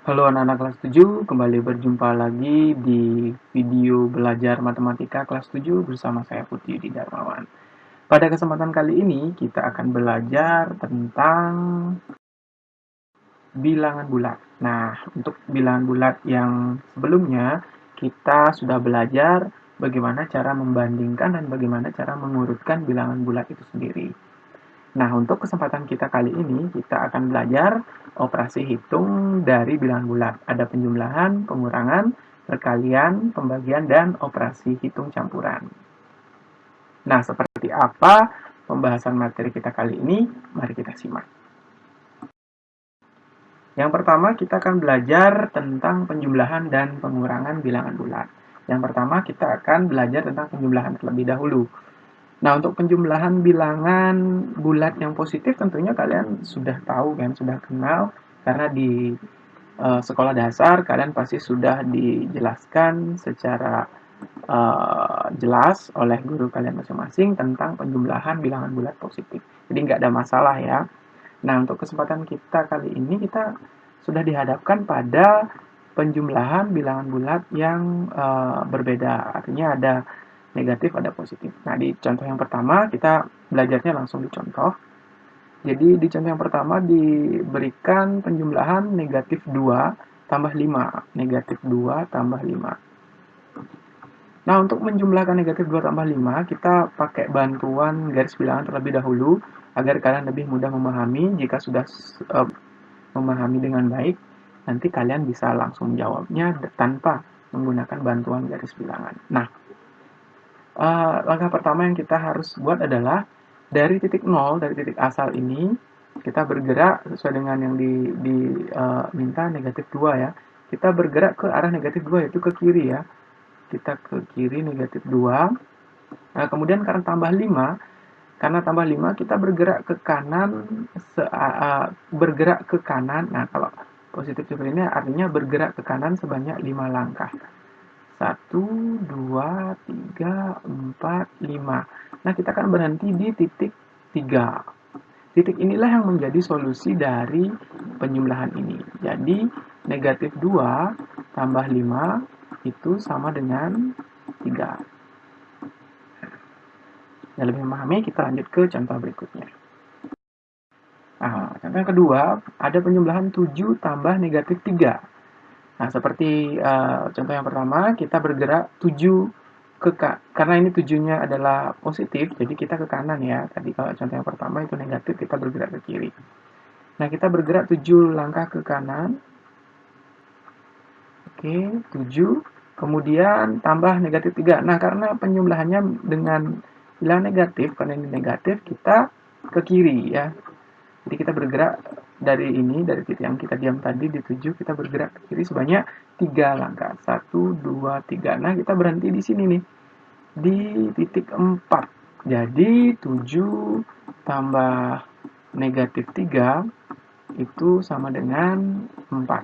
Halo anak-anak kelas 7, kembali berjumpa lagi di video belajar matematika kelas 7 bersama saya Putri Yudi Darmawan. Pada kesempatan kali ini kita akan belajar tentang bilangan bulat. Nah, untuk bilangan bulat yang sebelumnya kita sudah belajar bagaimana cara membandingkan dan bagaimana cara mengurutkan bilangan bulat itu sendiri. Nah, untuk kesempatan kita kali ini, kita akan belajar operasi hitung dari bilangan bulat. Ada penjumlahan, pengurangan, perkalian, pembagian, dan operasi hitung campuran. Nah, seperti apa pembahasan materi kita kali ini? Mari kita simak. Yang pertama, kita akan belajar tentang penjumlahan dan pengurangan bilangan bulat. Yang pertama, kita akan belajar tentang penjumlahan terlebih dahulu. Nah, untuk penjumlahan bilangan bulat yang positif tentunya kalian sudah tahu kan, sudah kenal karena di sekolah dasar kalian pasti sudah dijelaskan secara jelas oleh guru kalian masing-masing tentang penjumlahan bilangan bulat positif. Jadi nggak ada masalah ya. Nah, untuk kesempatan kita kali ini kita sudah dihadapkan pada penjumlahan bilangan bulat yang berbeda. Artinya ada negatif, ada positif. Nah, di contoh yang pertama kita belajarnya langsung di contoh. Jadi di contoh yang pertama diberikan penjumlahan negatif 2 tambah 5. Negatif 2 tambah 5. Nah, untuk menjumlahkan negatif 2 tambah 5, kita pakai bantuan garis bilangan terlebih dahulu agar kalian lebih mudah memahami. Jika sudah memahami dengan baik, nanti kalian bisa langsung jawabnya tanpa menggunakan bantuan garis bilangan. Nah, langkah pertama yang kita harus buat adalah dari titik nol, dari titik asal ini, kita bergerak sesuai dengan yang diminta negatif 2 ya. Kita bergerak ke arah negatif 2 yaitu ke kiri ya. Kita ke kiri negatif 2. Nah, kemudian karena tambah 5 kita bergerak ke kanan bergerak ke kanan. Nah, kalau positif seperti ini artinya bergerak ke kanan sebanyak 5 langkah. 1, 2, 3, 4, 5. Nah, kita akan berhenti di titik 3. Titik inilah yang menjadi solusi dari penjumlahan ini. Jadi, negatif 2 tambah 5 itu sama dengan 3. Yang lebih memahami, kita lanjut ke contoh berikutnya. Nah, contoh yang kedua, ada penjumlahan 7 tambah negatif 3. Nah, seperti contoh yang pertama, kita bergerak 7 karena ini 7-nya adalah positif, jadi kita ke kanan ya. Tadi kalau contoh yang pertama itu negatif, kita bergerak ke kiri. Nah, kita bergerak 7 langkah ke kanan. Oke, 7. Kemudian tambah negatif 3. Nah, karena penjumlahannya dengan bilangan negatif, karena ini negatif, kita ke kiri ya. Jadi kita bergerak dari ini, dari titik yang kita diam tadi di 7, kita bergerak ke kiri sebanyak 3 langkah. 1, 2, 3. Nah, kita berhenti di sini nih, di titik 4. Jadi 7 tambah negatif 3 itu sama dengan 4.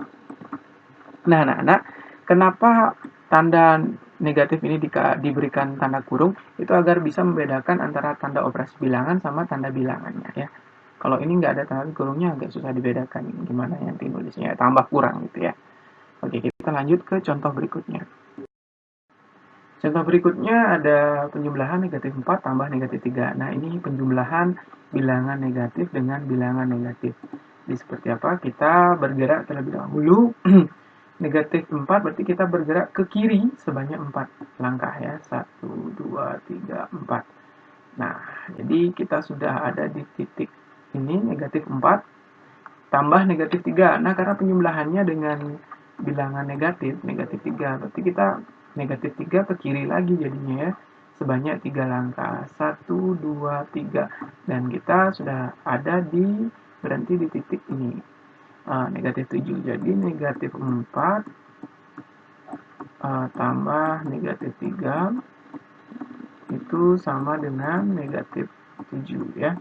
Nah, anak-anak, kenapa tanda negatif ini diberikan tanda kurung? Itu agar bisa membedakan antara tanda operasi bilangan sama tanda bilangannya ya. Kalau ini nggak ada tanda kurungnya agak susah dibedakan gimana yang nulisnya, tambah kurang gitu ya. Oke, kita lanjut ke contoh berikutnya. Contoh berikutnya ada penjumlahan negatif 4 tambah negatif 3. Nah, ini penjumlahan bilangan negatif dengan bilangan negatif. Jadi seperti apa? Kita bergerak terlebih dahulu. Negatif 4 berarti kita bergerak ke kiri sebanyak 4 langkah ya. 1, 2, 3, 4. Nah, jadi kita sudah ada di titik ini negatif 4 tambah negatif 3. Nah, karena penjumlahannya dengan bilangan negatif, negatif 3, berarti kita negatif 3 ke kiri lagi jadinya ya, sebanyak 3 langkah. 1, 2, 3. Dan kita sudah ada berhenti di titik ini, negatif 7. Jadi negatif 4 tambah negatif 3 itu sama dengan negatif 7 ya.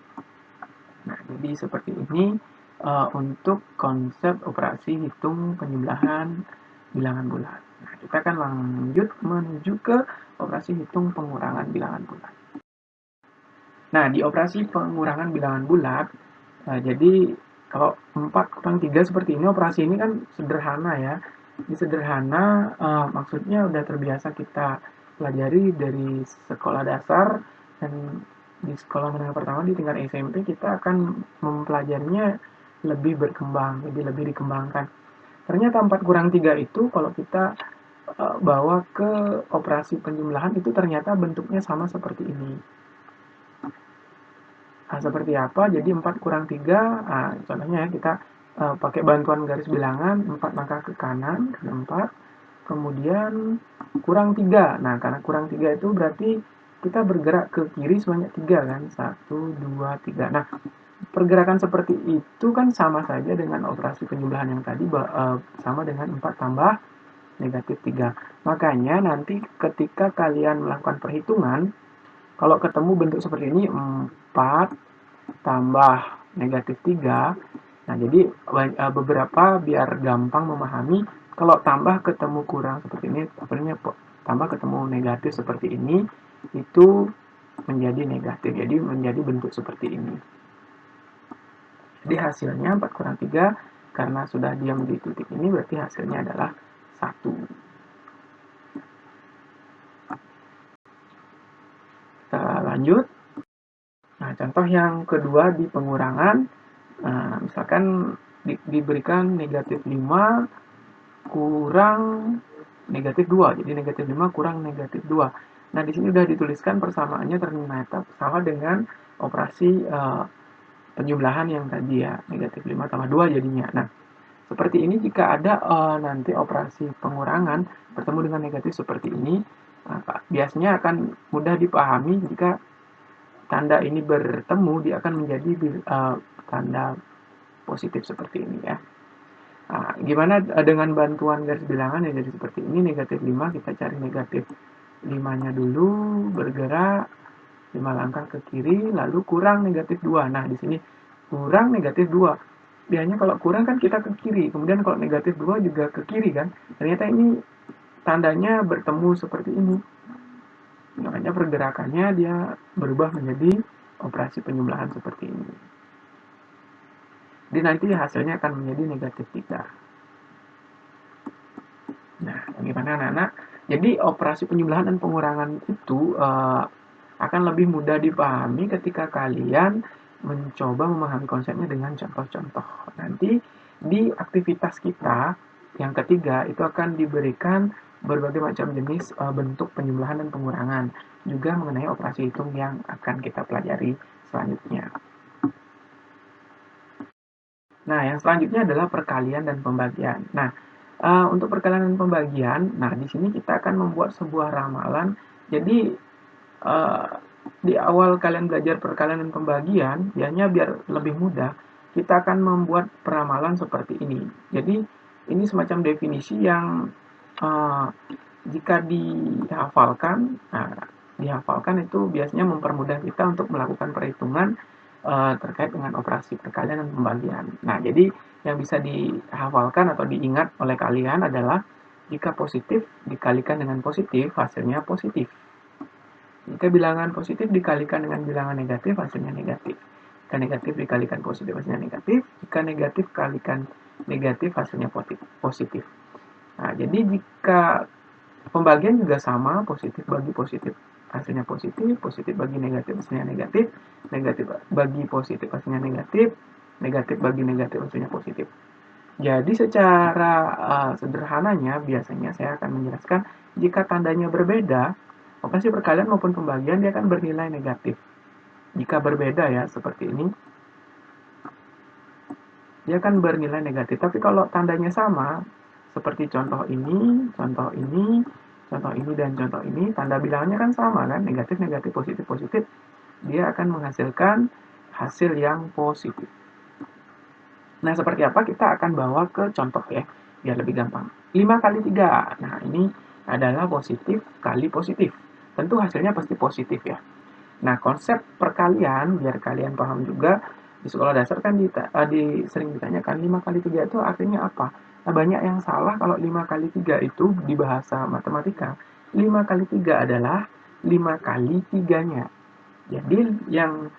Nah, jadi seperti ini untuk konsep operasi hitung penjumlahan bilangan bulat. Nah, kita akan lanjut menuju ke operasi hitung pengurangan bilangan bulat. Nah, di operasi pengurangan bilangan bulat, jadi Kalau 4 kurang 3 seperti ini, operasi ini kan sederhana ya. Ini sederhana, maksudnya udah terbiasa kita pelajari dari sekolah dasar, dan di sekolah menengah pertama di tingkat SMP kita akan mempelajarinya lebih berkembang, jadi lebih dikembangkan. Ternyata 4 kurang 3 itu kalau kita bawa ke operasi penjumlahan itu ternyata bentuknya sama seperti ini. Nah, seperti apa? Jadi 4 kurang 3, nah, contohnya ya kita pakai bantuan garis bilangan, 4 langkah ke kanan, dan 4, kemudian kurang 3. Nah, karena kurang 3 itu berarti kita bergerak ke kiri sebanyak 3 kan? 1, 2, 3. Nah, pergerakan seperti itu kan sama saja dengan operasi penjumlahan yang tadi, sama dengan 4 tambah negatif 3. Makanya nanti ketika kalian melakukan perhitungan, kalau ketemu bentuk seperti ini, 4 tambah negatif 3. Nah, jadi beberapa biar gampang memahami, kalau tambah ketemu kurang seperti ini, sebenarnya tambah ketemu negatif seperti ini, itu menjadi negatif. Jadi menjadi bentuk seperti ini. Jadi hasilnya 4 kurang 3, karena sudah diam di titik ini, berarti hasilnya adalah 1. Kita lanjut. Nah, contoh yang kedua di pengurangan, misalkan diberikan negatif 5 kurang negatif 2. Jadi negatif 5 kurang negatif 2. Nah, di sini sudah dituliskan persamaannya ternyata sama dengan operasi penjumlahan yang tadi ya, negatif 5 tambah 2 jadinya. Nah, seperti ini jika ada nanti operasi pengurangan bertemu dengan negatif seperti ini, biasanya akan mudah dipahami jika tanda ini bertemu, dia akan menjadi tanda positif seperti ini ya. Nah, gimana dengan bantuan garis bilangan yang jadi seperti ini, negatif 5, kita cari negatif 5-nya dulu, bergerak 5 langkah ke kiri, lalu kurang negatif 2. Nah, di sini kurang negatif 2. Biasanya kalau kurang kan kita ke kiri, kemudian kalau negatif 2 juga ke kiri kan. Ternyata ini tandanya bertemu seperti ini. Makanya pergerakannya dia berubah menjadi operasi penjumlahan seperti ini. Jadi nanti hasilnya akan menjadi negatif 3. Nah, bagaimana anak-anak? Jadi operasi penjumlahan dan pengurangan itu akan lebih mudah dipahami ketika kalian mencoba memahami konsepnya dengan contoh-contoh. Nanti di aktivitas kita yang ketiga itu akan diberikan berbagai macam jenis bentuk penjumlahan dan pengurangan, juga mengenai operasi hitung yang akan kita pelajari selanjutnya. Nah, yang selanjutnya adalah perkalian dan pembagian. Nah, untuk perkalian dan pembagian, nah di sini kita akan membuat sebuah ramalan. Jadi di awal kalian belajar perkalian dan pembagian, biasanya biar lebih mudah, kita akan membuat peramalan seperti ini. Jadi ini semacam definisi yang uh, jika dihafalkan, nah, dihafalkan itu biasanya mempermudah kita untuk melakukan perhitungan terkait dengan operasi perkalian dan pembagian. Nah, jadi yang bisa dihafalkan atau diingat oleh kalian adalah jika positif dikalikan dengan positif, hasilnya positif. Jika bilangan positif dikalikan dengan bilangan negatif, hasilnya negatif. Jika negatif dikalikan positif, hasilnya negatif. Jika negatif kalikan negatif, hasilnya positif. Nah, jadi jika pembagian juga sama, positif bagi positif, hasilnya positif, positif bagi negatif, hasilnya negatif, negatif bagi positif, hasilnya negatif, negatif bagi negatif, hasilnya positif. Jadi secara sederhananya, biasanya saya akan menjelaskan, jika tandanya berbeda, operasi perkalian maupun pembagian dia akan bernilai negatif. Jika berbeda ya, seperti ini, dia akan bernilai negatif. Tapi kalau tandanya sama, seperti contoh ini, contoh ini, contoh ini, dan contoh ini, tanda bilangannya kan sama kan, negatif, negatif, positif, positif, dia akan menghasilkan hasil yang positif. Nah, seperti apa? Kita akan bawa ke contoh ya, biar lebih gampang. 5 kali 3. Nah, ini adalah positif kali positif. Tentu hasilnya pasti positif ya. Nah, konsep perkalian, biar kalian paham juga, di sekolah dasar kan sering ditanyakan 5 kali 3 itu artinya apa? Nah, banyak yang salah kalau 5 kali 3 itu di bahasa matematika. 5 kali 3 adalah 5 kali 3-nya. Jadi yang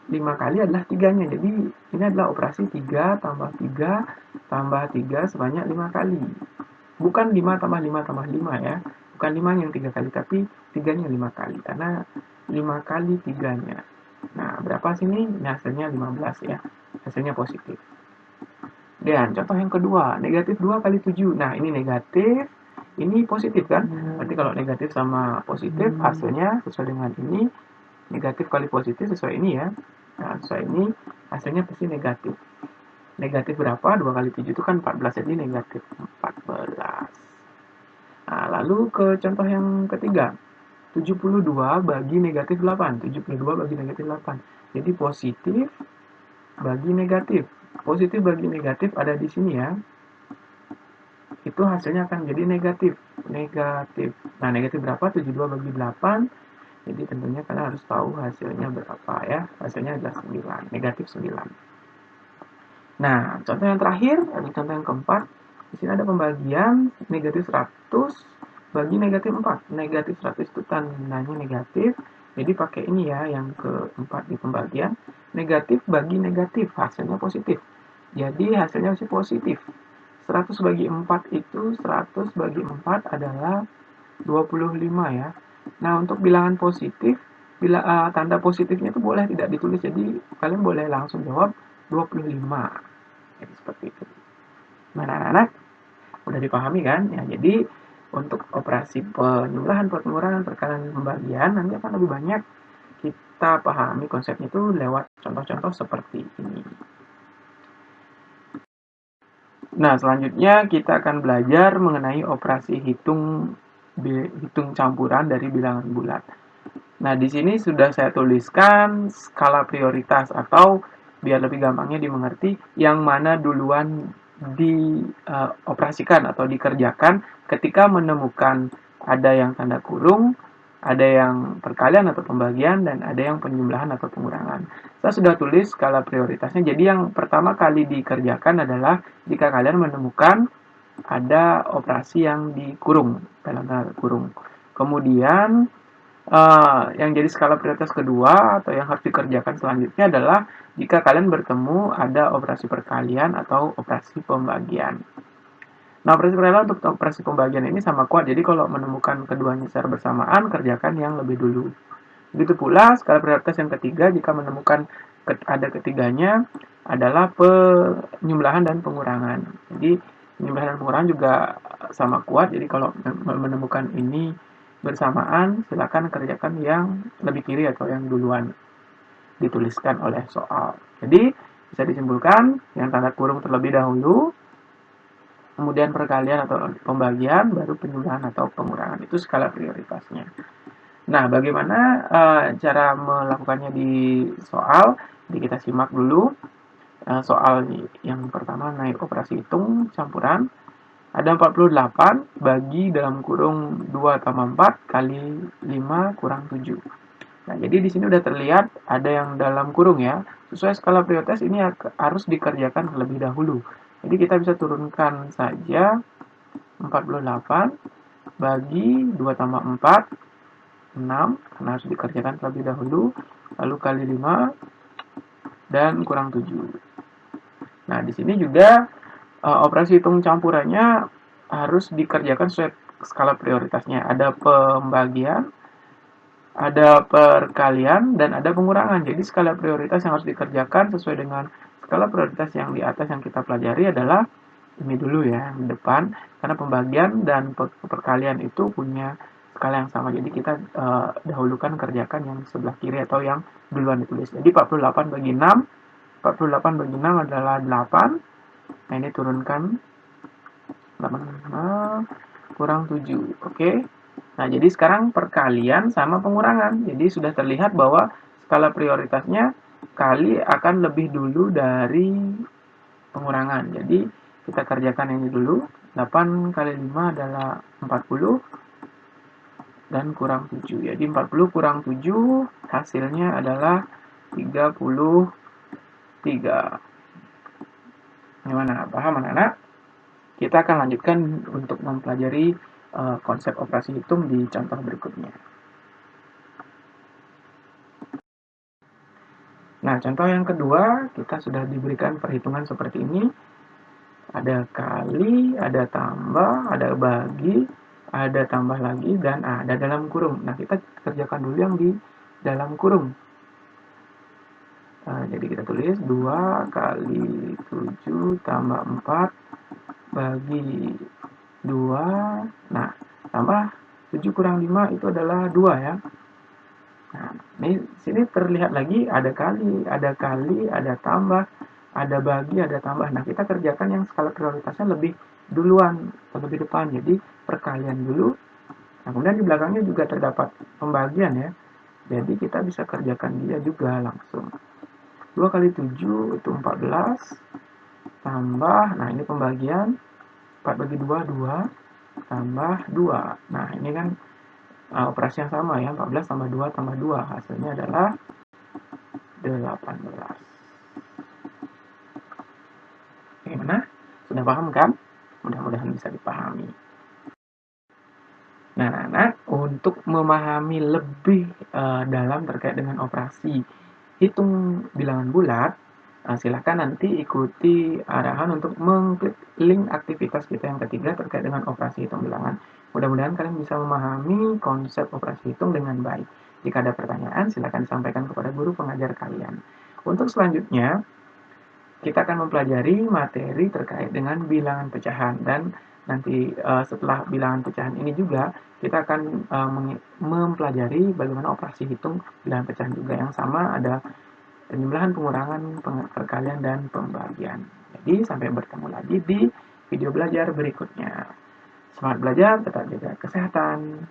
5 kali adalah 3-nya. Jadi ini adalah operasi 3 tambah 3 tambah 3 sebanyak 5 kali. Bukan 5 tambah 5 tambah 5 ya. Bukan 5 yang 3 kali, tapi 3-nya 5 kali. Karena 5 kali 3-nya. Nah, berapa sini? Nah, hasilnya 15 ya. Hasilnya positif. Dan contoh yang kedua, negatif 2 kali 7. Nah, ini negatif, ini positif kan? Berarti kalau negatif sama positif, hasilnya sesuai dengan ini. Negatif kali positif sesuai ini ya. Nah, sesuai ini, hasilnya pasti negatif. Negatif berapa? 2 kali 7 itu kan 14, jadi negatif 14. Nah, lalu ke contoh yang ketiga. 72 bagi negatif 8. 72 bagi negatif 8. Jadi positif bagi negatif. Positif bagi negatif ada di sini ya. Itu hasilnya akan jadi negatif. Negatif. Nah, negatif berapa? 72 bagi 8. Jadi tentunya kalian harus tahu hasilnya berapa ya. Hasilnya adalah 9. Negatif 9. Nah, contoh yang terakhir, ada contoh yang keempat. Di sini ada pembagian negatif 100 bagi negatif 4. Negatif 100 itu tandanya negatif. Jadi pakai ini ya, yang keempat di pembagian. Negatif bagi negatif, hasilnya positif. Jadi hasilnya masih positif. 100 bagi 4 itu 100 bagi 4 adalah 25 ya. Nah, untuk bilangan positif, bila tanda positifnya itu boleh tidak ditulis. Jadi kalian boleh langsung jawab 25. Jadi seperti itu. Mana anak-anak? Udah dipahami kan? Ya, jadi untuk operasi penjumlahan, pengurangan, perkalian, pembagian nanti akan lebih banyak kita pahami konsepnya itu lewat contoh-contoh seperti ini. Nah, selanjutnya kita akan belajar mengenai operasi hitung campuran dari bilangan bulat. Nah, di sini sudah saya tuliskan skala prioritas atau biar lebih gampangnya dimengerti yang mana duluan dioperasikan atau dikerjakan ketika menemukan ada yang tanda kurung, ada yang perkalian atau pembagian, dan ada yang penjumlahan atau pengurangan. Saya sudah tulis skala prioritasnya. Jadi yang pertama kali dikerjakan adalah jika kalian menemukan ada operasi yang dikurung dalam tanda kurung. Kemudian yang jadi skala prioritas kedua atau yang harus dikerjakan selanjutnya adalah jika kalian bertemu ada operasi perkalian atau operasi pembagian. Nah, operasi perkalian untuk operasi pembagian ini sama kuat. Jadi kalau menemukan keduanya secara bersamaan, kerjakan yang lebih dulu. Begitu pula skala prioritas yang ketiga jika menemukan ada ketiganya adalah penyembelahan dan pengurangan. Jadi penyembelahan dan pengurangan juga sama kuat. Jadi kalau menemukan ini bersamaan, silakan kerjakan yang lebih kiri atau yang duluan dituliskan oleh soal. Jadi bisa disimpulkan yang tanda kurung terlebih dahulu, kemudian perkalian atau pembagian, baru penyembelahan atau pengurangan. Itu skala prioritasnya. Nah, bagaimana cara melakukannya di soal? Jadi kita simak dulu soal yang pertama naik operasi hitung campuran. Ada 48 bagi dalam kurung 2 tambah 4 kali 5 kurang 7. Nah, jadi di sini udah terlihat ada yang dalam kurung ya. Sesuai skala prioritas ini harus dikerjakan terlebih dahulu. Jadi kita bisa turunkan saja 48 bagi 2 tambah 4, 6, karena harus dikerjakan terlebih dahulu. Lalu kali 5 dan kurang 7. Nah, di sini juga operasi hitung campurannya harus dikerjakan sesuai skala prioritasnya. Ada pembagian, ada perkalian, dan ada pengurangan. Jadi skala prioritas yang harus dikerjakan sesuai dengan skala prioritas yang di atas yang kita pelajari adalah ini dulu ya, di depan. Karena pembagian dan perkalian itu punya skala yang sama. Jadi kita dahulukan kerjakan yang sebelah kiri atau yang duluan ditulis. Jadi 48 bagi 6. 48 bagi 6 adalah 8. Nah, ini turunkan 8 kurang 7. Oke. Nah, jadi sekarang perkalian sama pengurangan. Jadi sudah terlihat bahwa skala prioritasnya kali akan lebih dulu dari pengurangan. Jadi kita kerjakan ini dulu. 8 kali 5 adalah 40 dan kurang 7. Jadi 40 kurang 7 hasilnya adalah 33. Gimana? Paham anak-anak? Kita akan lanjutkan untuk mempelajari konsep operasi hitung di contoh berikutnya. Nah, contoh yang kedua, kita sudah diberikan perhitungan seperti ini. Ada kali, ada tambah, ada bagi, ada tambah lagi, dan ada dalam kurung. Nah, kita kerjakan dulu yang di dalam kurung. Jadi kita tulis 2 kali 7 tambah 4 bagi 2. Nah, tambah 7 kurang 5 itu adalah 2 ya. Nah, ini sini terlihat lagi ada kali, ada tambah, ada bagi, ada tambah. Nah, kita kerjakan yang skala prioritasnya lebih duluan, lebih depan. Jadi, perkalian dulu. Nah, kemudian di belakangnya juga terdapat pembagian ya. Jadi, kita bisa kerjakan dia juga langsung. 2 kali 7 itu 14, tambah, nah ini pembagian, 4 bagi 2, 2, tambah 2. Nah, ini kan operasi yang sama ya, 14 tambah 2 tambah 2. Hasilnya adalah 18. Gimana? Sudah paham kan? Mudah-mudahan bisa dipahami. Nah, anak-anak, untuk memahami lebih dalam terkait dengan operasi hitung bilangan bulat, silakan nanti ikuti arahan untuk mengklik link aktivitas kita yang ketiga terkait dengan operasi hitung bilangan. Mudah-mudahan kalian bisa memahami konsep operasi hitung dengan baik. Jika ada pertanyaan, silakan sampaikan kepada guru pengajar kalian. Untuk selanjutnya, kita akan mempelajari materi terkait dengan bilangan pecahan, dan nanti setelah bilangan pecahan ini juga kita akan mempelajari bagaimana operasi hitung bilangan pecahan juga, yang sama ada penjumlahan, pengurangan, perkalian, dan pembagian. Jadi sampai bertemu lagi di video belajar berikutnya. Semangat belajar, tetap jaga kesehatan.